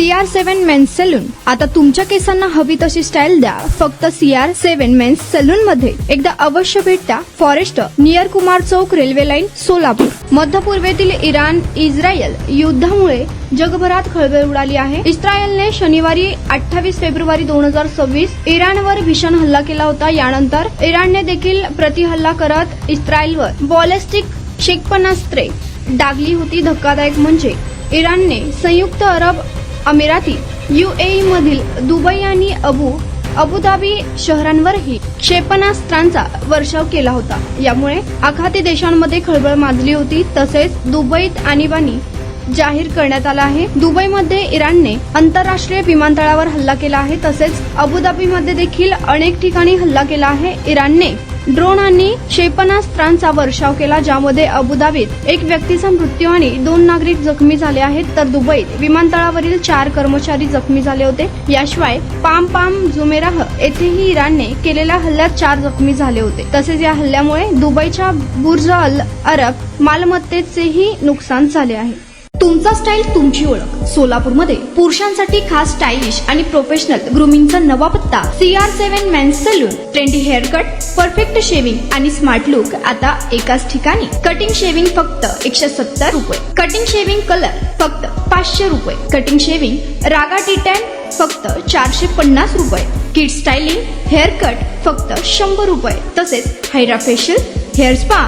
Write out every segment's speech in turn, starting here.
CR7 men's salon. आता तुमच्या केसांना हवी तशी स्टाईल द्या फक्त CR7 मेन्स सलून मध्ये. एकदा अवश्य भेट द्या. फॉरेस्ट नियर कुमार चौक, रेल्वे लाईन, सोलापूर. मध्य पूर्वेतील इराण इस्रायल युद्धामुळे जगभरात खळबळ उडाली आहे. इस्रायलने शनिवारी 28 फेब्रुवारी 2026 इराणवर भीषण हल्ला केला होता. यानंतर इराणने देखील प्रतिहल्ला करत इस्रायलवर बॉलिस्टिक क्षेपणास्त्रे डागली होती. धक्कादायक म्हणजे इराणने संयुक्त अरब अमिराती, UAE मधील दुबई आणि अबुधाबी शहरांवरही क्षेपणास्त्रांचा वर्षाव केला होता. यामुळे आखाती देशांमध्ये खळबळ माजली होती. तसेच दुबईत आणीबाणी जाहीर करण्यात आला आहे. दुबईमध्ये इराणने आंतरराष्ट्रीय विमानतळावर हल्ला केला आहे. तसेच अबुधाबीमध्ये देखील अनेक ठिकाणी हल्ला केला आहे. इराणने ड्रोन आणि क्षेपणास्त्रांचा वर्षाव केला, ज्यामध्ये अबुधाबीत एक व्यक्तीचा मृत्यू आणि 2 नागरिक जखमी झाले आहेत, तर दुबईत विमानतळावरील 4 कर्मचारी जखमी झाले होते. याशिवाय पाम जुमेराह येथेही इराणने केलेल्या हल्ल्यात 4 जखमी झाले होते. तसेच या हल्ल्यामुळे दुबईच्या बुर्ज अल अरब मालमत्तेचेही नुकसान झाले आहे. तुमचा स्टाईल तुमची ओळख. सोलापूरमध्ये पुरुषांसाठी खास स्टायलिश आणि प्रोफेशनल ग्रूमिंगचा नवा पत्ता CR7 men's salon. Trendy hair cut, perfect shaving आणि स्मार्ट लुक आता एकाच ठिकाणी. कटिंग शेविंग फक्त 170 रुपये. कटिंग शेविंग कलर फक्त 500 रुपये. कटिंग शेविंग रागा टी10 फक्त 450 रुपये. किड स्टायलिंग हेअर कट फक्त 100 रुपये. तसेच hydra facial, hair spa,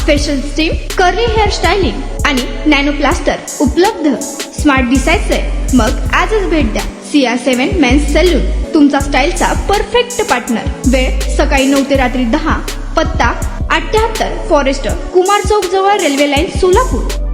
facial steam, curly hair styling आणि नॅनो प्लास्टर उपलब्ध. स्मार्ट दिसायचंय मग आजच भेट द्या CR7 मेन्स सलून, तुमचा स्टाईलचा परफेक्ट पार्टनर. वेळ सकाळी 9 ते रात्री 10. पत्ता 78 फॉरेस्ट कुमार चौक जवळ, रेल्वे लाईन, सोलापूर.